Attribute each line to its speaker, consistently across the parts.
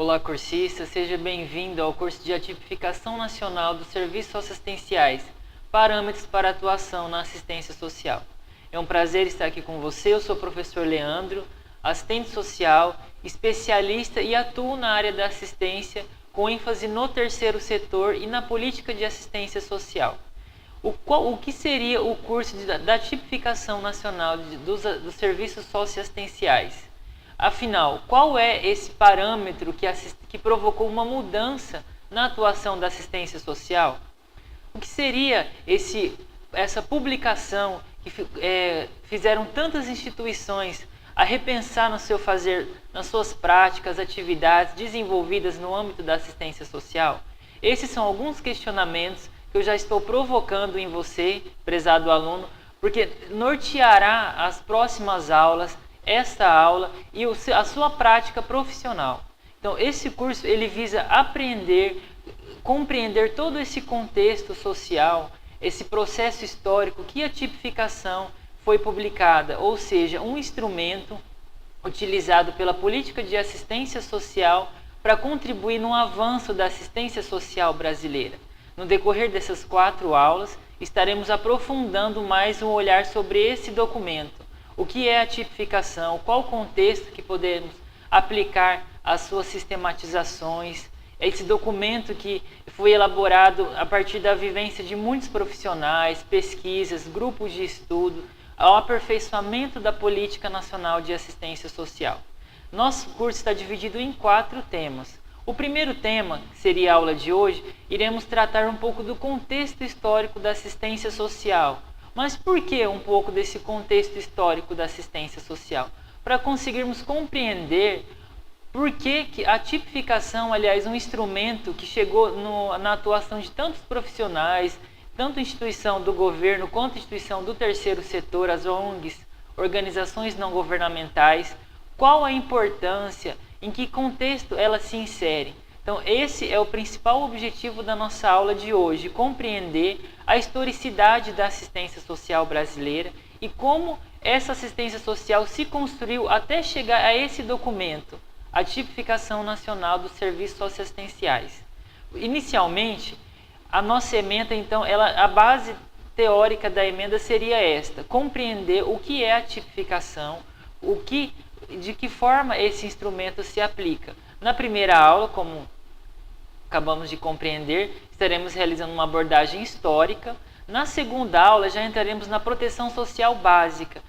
Speaker 1: Olá, cursista, seja bem-vindo ao curso de Atipificação Nacional dos Serviços Assistenciais, Parâmetros para Atuação na Assistência Social. É um prazer estar aqui com você, eu sou o professor Leandro, assistente social, especialista e atuo na área da assistência com ênfase no terceiro setor e na política de assistência social. O que seria o curso da Tipificação Nacional dos Serviços Socioassistenciais? Afinal, qual é esse parâmetro que provocou uma mudança na atuação da assistência social? O que seria essa publicação que fizeram tantas instituições a repensar no seu fazer, nas suas práticas, atividades desenvolvidas no âmbito da assistência social? Esses são alguns questionamentos que eu já estou provocando em você, prezado aluno, porque norteará as próximas aulas, esta aula e a sua prática profissional. Então, esse curso ele visa aprender, compreender todo esse contexto social, esse processo histórico que a tipificação foi publicada, ou seja, um instrumento utilizado pela política de assistência social para contribuir no avanço da assistência social brasileira. No decorrer dessas 4 aulas, estaremos aprofundando mais um olhar sobre esse documento. O que é a tipificação, qual o contexto que podemos aplicar às suas sistematizações, esse documento que foi elaborado a partir da vivência de muitos profissionais, pesquisas, grupos de estudo, ao aperfeiçoamento da Política Nacional de Assistência Social. Nosso curso está dividido em 4 temas. O primeiro tema, que seria a aula de hoje, iremos tratar um pouco do contexto histórico da assistência social. Mas por que um pouco desse contexto histórico da assistência social? Para conseguirmos compreender por que a tipificação, aliás, um instrumento que chegou na atuação de tantos profissionais, tanto instituição do governo quanto instituição do terceiro setor, as ONGs, organizações não governamentais, qual a importância, em que contexto ela se insere. Então, esse é o principal objetivo da nossa aula de hoje, compreender a historicidade da assistência social brasileira e como essa assistência social se construiu até chegar a esse documento, a Tipificação Nacional dos Serviços Socioassistenciais. Inicialmente, a nossa emenda, então, a base teórica da emenda seria esta: compreender o que é a tipificação, de que forma esse instrumento se aplica. Na primeira aula, como acabamos de compreender, estaremos realizando uma abordagem histórica. Na segunda aula, já entraremos na proteção social básica,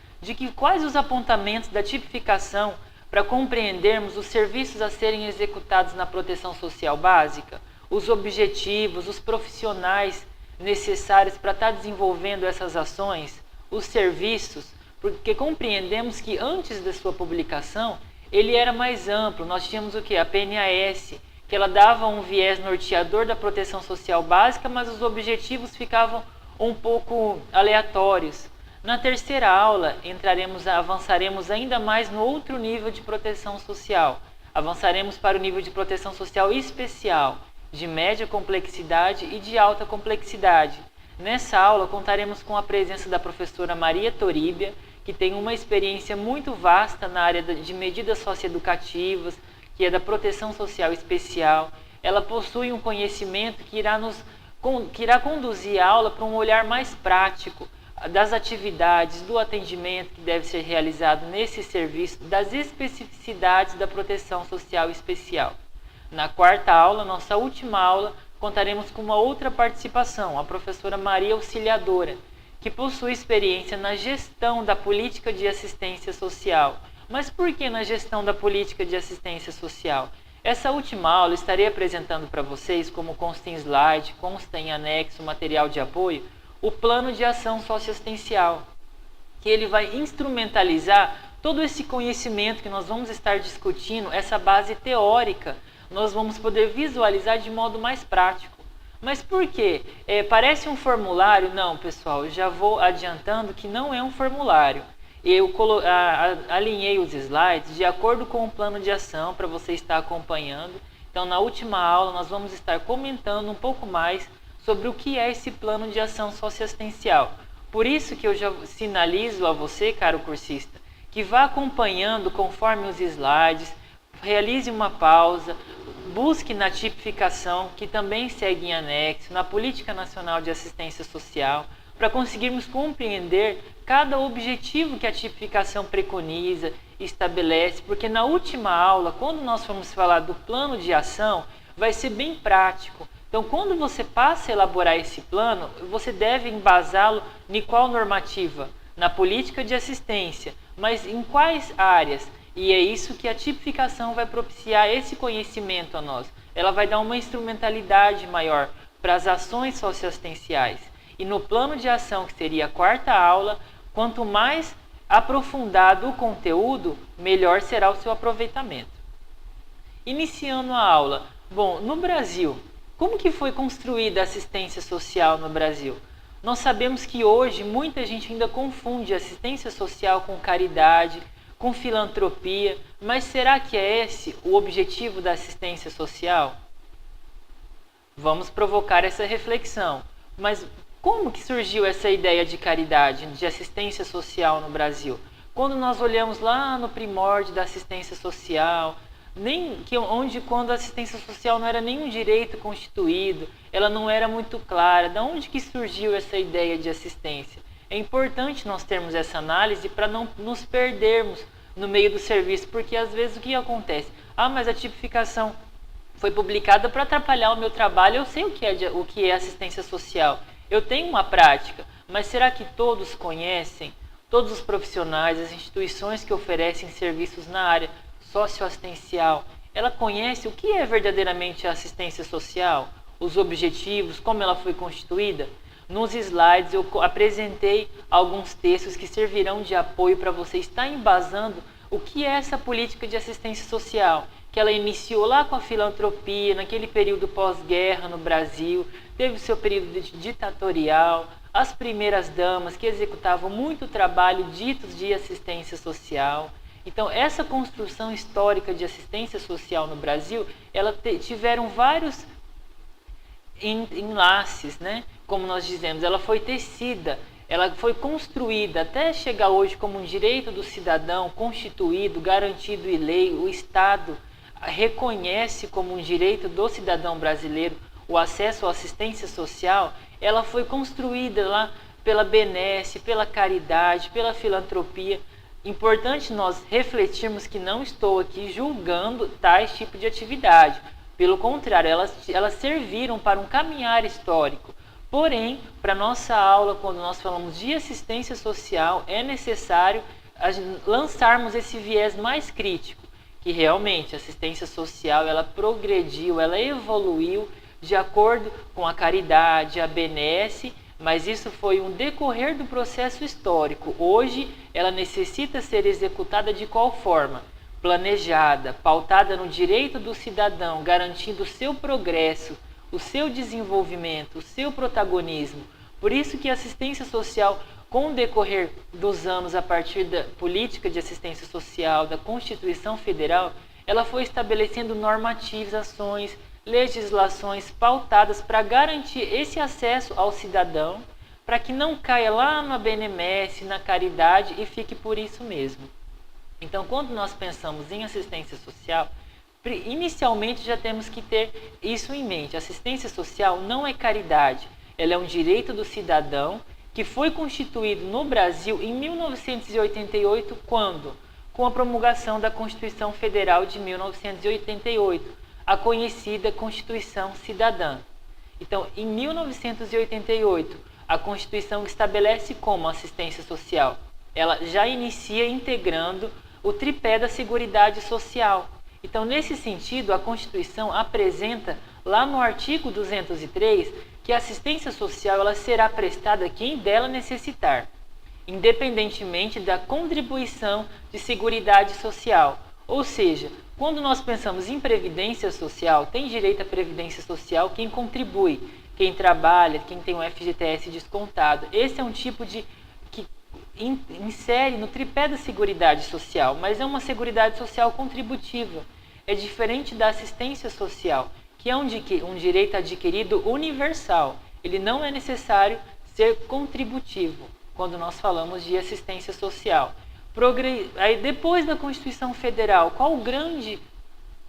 Speaker 1: quais os apontamentos da tipificação para compreendermos os serviços a serem executados na proteção social básica, os objetivos, os profissionais necessários para estar desenvolvendo essas ações, os serviços, porque compreendemos que antes da sua publicação, ele era mais amplo. Nós tínhamos o que? A PNAS, que ela dava um viés norteador da proteção social básica, mas os objetivos ficavam um pouco aleatórios. Na terceira aula, avançaremos ainda mais no outro nível de proteção social. Avançaremos para o nível de proteção social especial, de média complexidade e de alta complexidade. Nessa aula, contaremos com a presença da professora Maria Toríbia, que tem uma experiência muito vasta na área de medidas socioeducativas, que é da proteção social especial. Ela possui um conhecimento que irá conduzir a aula para um olhar mais prático das atividades, do atendimento que deve ser realizado nesse serviço, das especificidades da proteção social especial. Na quarta aula, nossa última aula, contaremos com uma outra participação, a professora Maria Auxiliadora, que possui experiência na gestão da política de assistência social. Mas por que na gestão da política de assistência social? Essa última aula estarei apresentando para vocês, como consta em slide, consta em anexo, material de apoio, o plano de ação socioassistencial, que ele vai instrumentalizar todo esse conhecimento que nós vamos estar discutindo, essa base teórica, nós vamos poder visualizar de modo mais prático. Mas por quê? Parece um formulário? Não, pessoal, já vou adiantando que não é um formulário. Eu alinhei os slides de acordo com o plano de ação para você estar acompanhando. Então, na última aula, nós vamos estar comentando um pouco mais sobre o que é esse plano de ação socioassistencial. Por isso que eu já sinalizo a você, caro cursista, que vá acompanhando conforme os slides, realize uma pausa, busque na tipificação, que também segue em anexo, na Política Nacional de Assistência Social, para conseguirmos compreender cada objetivo que a tipificação preconiza e estabelece, porque na última aula, quando nós formos falar do plano de ação, vai ser bem prático. Então, quando você passa a elaborar esse plano, você deve embasá-lo em qual normativa? Na política de assistência, mas em quais áreas? E é isso que a tipificação vai propiciar esse conhecimento a nós. Ela vai dar uma instrumentalidade maior para as ações socioassistenciais. E no plano de ação, que seria a quarta aula, quanto mais aprofundado o conteúdo, melhor será o seu aproveitamento. Iniciando a aula. Bom, no Brasil, como que foi construída a assistência social no Brasil? Nós sabemos que hoje muita gente ainda confunde assistência social com caridade, com filantropia, mas será que é esse o objetivo da assistência social? Vamos provocar essa reflexão. Mas como que surgiu essa ideia de caridade, de assistência social no Brasil? Quando nós olhamos lá no primórdio da assistência social, quando a assistência social não era nenhum direito constituído, ela não era muito clara. Da onde que surgiu essa ideia de assistência? É importante nós termos essa análise para não nos perdermos no meio do serviço, porque às vezes o que acontece? Mas a tipificação foi publicada para atrapalhar o meu trabalho, eu sei o que é assistência social, eu tenho uma prática, mas será que todos conhecem? Todos os profissionais, as instituições que oferecem serviços na área socioassistencial, ela conhece o que é verdadeiramente a assistência social, os objetivos, como ela foi constituída? Nos slides eu apresentei alguns textos que servirão de apoio para você estar embasando o que é essa política de assistência social, que ela iniciou lá com a filantropia, naquele período pós-guerra no Brasil, teve o seu período ditatorial, as primeiras damas que executavam muito trabalho ditos de assistência social. Então, essa construção histórica de assistência social no Brasil, ela tiveram vários enlaces, né? Como nós dizemos, ela foi tecida, ela foi construída até chegar hoje como um direito do cidadão constituído, garantido em lei. O Estado reconhece como um direito do cidadão brasileiro o acesso à assistência social. Ela foi construída lá pela benesse, pela caridade, pela filantropia. Importante nós refletirmos que não estou aqui julgando tais tipos de atividade. Pelo contrário, elas serviram para um caminhar histórico. Porém, para nossa aula, quando nós falamos de assistência social, é necessário lançarmos esse viés mais crítico, que realmente a assistência social ela progrediu, ela evoluiu de acordo com a caridade, a benesse, mas isso foi um decorrer do processo histórico. Hoje, ela necessita ser executada de qual forma? Planejada, pautada no direito do cidadão, garantindo o seu progresso, o seu desenvolvimento, o seu protagonismo. Por isso que a assistência social, com o decorrer dos anos, a partir da política de assistência social, da Constituição Federal, ela foi estabelecendo normatizações, legislações pautadas para garantir esse acesso ao cidadão, para que não caia lá na benemesse, na caridade e fique por isso mesmo. Então, quando nós pensamos em assistência social, inicialmente já temos que ter isso em mente. Assistência social não é caridade, ela é um direito do cidadão que foi constituído no Brasil em 1988, quando? Com a promulgação da Constituição Federal de 1988, a conhecida Constituição Cidadã. Então, em 1988, a Constituição estabelece como assistência social. Ela já inicia integrando o tripé da Seguridade Social. Então, nesse sentido, a Constituição apresenta, lá no artigo 203, que a assistência social ela será prestada a quem dela necessitar, independentemente da contribuição de Seguridade Social. Ou seja, quando nós pensamos em previdência social, tem direito à previdência social quem contribui, quem trabalha, quem tem um FGTS descontado. Esse é um tipo de que insere no tripé da Seguridade Social, mas é uma Seguridade Social contributiva. É diferente da assistência social, que é um direito adquirido universal. Ele não é necessário ser contributivo quando nós falamos de assistência social. Aí, depois da Constituição Federal, qual o grande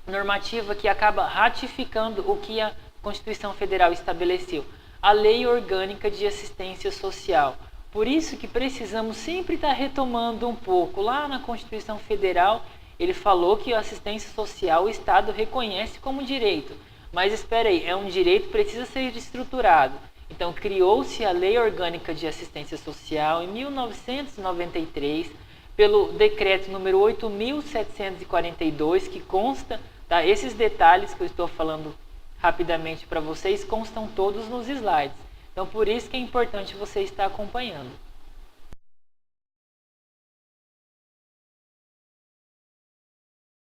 Speaker 1: normativa que acaba ratificando o que a Constituição Federal estabeleceu, a Lei Orgânica de Assistência Social. Por isso que precisamos sempre estar retomando um pouco. Lá na Constituição Federal, ele falou que a assistência social o Estado reconhece como direito. Mas espera aí, é um direito que precisa ser estruturado. Então criou-se a Lei Orgânica de Assistência Social em 1993, pelo decreto número 8.742, que consta, tá? Esses detalhes que eu estou falando rapidamente para vocês constam todos nos slides. Então por isso que é importante você estar acompanhando.